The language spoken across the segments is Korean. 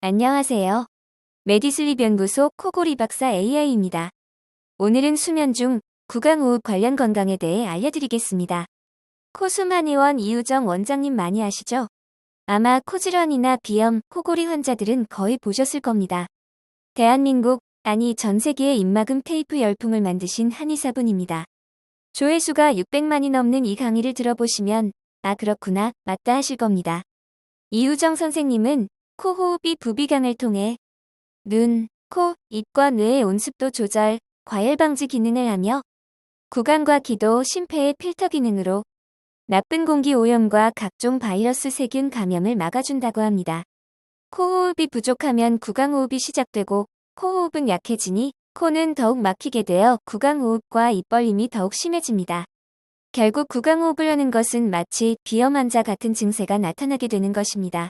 안녕하세요. 메디슬립 연구소 코골이 박사 AI입니다. 오늘은 수면 중 구강호흡 관련 건강에 대해 알려드리겠습니다. 코수만의원 이우정 원장님 많이 아시죠? 아마 코질환이나 비염, 코골이 환자들은 거의 보셨을 겁니다. 대한민국, 아니 전 세계의 입막음 테이프 열풍을 만드신 한의사분입니다. 조회수가 600만이 넘는 이 강의를 들어보시면 아 그렇구나, 맞다 하실 겁니다. 이우정 선생님은 코호흡이 부비강을 통해 눈, 코, 입과 뇌의 온습도 조절, 과열 방지 기능을 하며 구강과 기도, 심폐의 필터 기능으로 나쁜 공기 오염과 각종 바이러스 세균 감염을 막아준다고 합니다. 코호흡이 부족하면 구강호흡이 시작되고 코호흡은 약해지니 코는 더욱 막히게 되어 구강호흡과 입벌림이 더욱 심해집니다. 결국 구강호흡을 하는 것은 마치 비염 환자 같은 증세가 나타나게 되는 것입니다.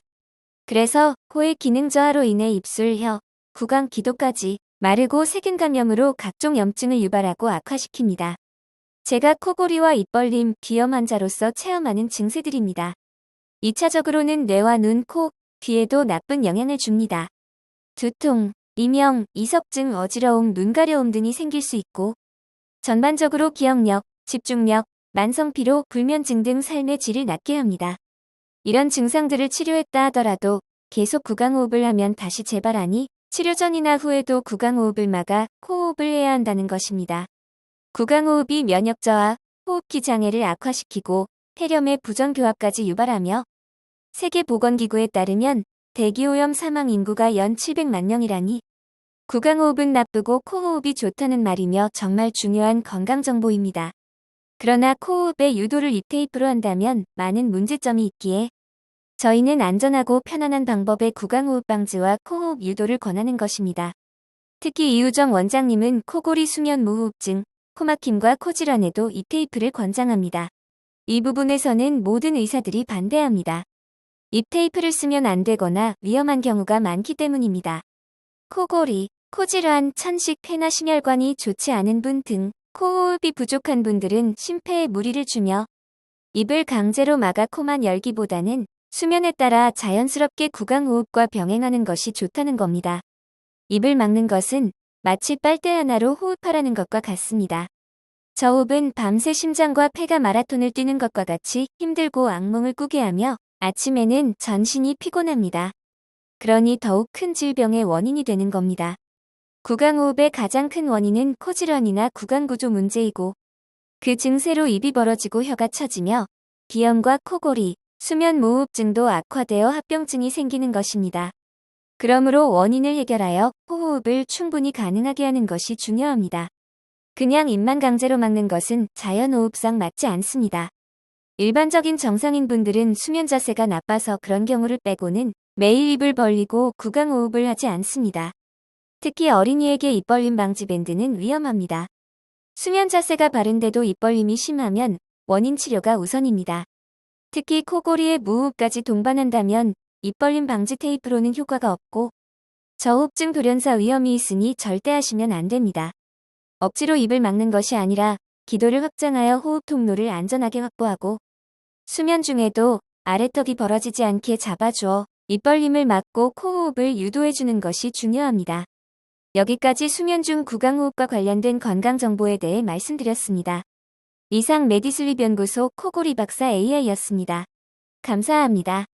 그래서 코의 기능 저하로 인해 입술, 혀, 구강, 기도까지 마르고 세균 감염으로 각종 염증을 유발하고 악화시킵니다. 제가 코골이와 입벌림, 비염 환자로서 체험하는 증세들입니다. 2차적으로는 뇌와 눈, 코, 귀에도 나쁜 영향을 줍니다. 두통, 이명, 이석증, 어지러움, 눈 가려움 등이 생길 수 있고 전반적으로 기억력, 집중력, 만성피로, 불면증 등 삶의 질을 낮게 합니다. 이런 증상들을 치료했다 하더라도 계속 구강호흡을 하면 다시 재발하니 치료 전이나 후에도 구강호흡을 막아 코호흡을 해야 한다는 것입니다. 구강호흡이 면역 저하, 호흡기 장애를 악화시키고 폐렴의 부정교합까지 유발하며 세계보건기구에 따르면 대기오염 사망 인구가 연 700만 명이라니 구강호흡은 나쁘고 코호흡이 좋다는 말이며 정말 중요한 건강정보입니다. 그러나 코호흡의 유도를 이 테이프로 한다면 많은 문제점이 있기에 저희는 안전하고 편안한 방법의 구강호흡 방지와 코호흡 유도를 권하는 것입니다. 특히 이우정 원장님은 코골이 수면 무호흡증, 코막힘과 코질환에도 이 테이프를 권장합니다. 이 부분에서는 모든 의사들이 반대합니다. 이 테이프를 쓰면 안 되거나 위험한 경우가 많기 때문입니다. 코골이, 코질환, 천식, 폐나 심혈관이 좋지 않은 분 등 코호흡이 부족한 분들은 심폐에 무리를 주며 입을 강제로 막아 코만 열기보다는 수면에 따라 자연스럽게 구강호흡과 병행하는 것이 좋다는 겁니다. 입을 막는 것은 마치 빨대 하나로 호흡하라는 것과 같습니다. 저호흡은 밤새 심장과 폐가 마라톤을 뛰는 것과 같이 힘들고 악몽을 꾸게 하며 아침에는 전신이 피곤합니다. 그러니 더욱 큰 질병의 원인이 되는 겁니다. 구강호흡의 가장 큰 원인은 코질환이나 구강구조 문제이고 그 증세로 입이 벌어지고 혀가 처지며 비염과 코골이, 수면 무호흡증도 악화되어 합병증이 생기는 것입니다. 그러므로 원인을 해결하여 호흡을 충분히 가능하게 하는 것이 중요합니다. 그냥 입만 강제로 막는 것은 자연호흡상 맞지 않습니다. 일반적인 정상인분들은 수면 자세가 나빠서 그런 경우를 빼고는 매일 입을 벌리고 구강호흡을 하지 않습니다. 특히 어린이에게 입벌림 방지 밴드는 위험합니다. 수면 자세가 바른데도 입벌림이 심하면 원인 치료가 우선입니다. 특히 코골이에 무호흡까지 동반한다면 입벌림 방지 테이프로는 효과가 없고 저호흡증 돌연사 위험이 있으니 절대 하시면 안 됩니다. 억지로 입을 막는 것이 아니라 기도를 확장하여 호흡 통로를 안전하게 확보하고 수면 중에도 아래턱이 벌어지지 않게 잡아주어 입벌림을 막고 코호흡을 유도해주는 것이 중요합니다. 여기까지 수면 중 구강호흡과 관련된 건강정보에 대해 말씀드렸습니다. 이상 메디슬립 연구소 코골이 박사 AI였습니다. 감사합니다.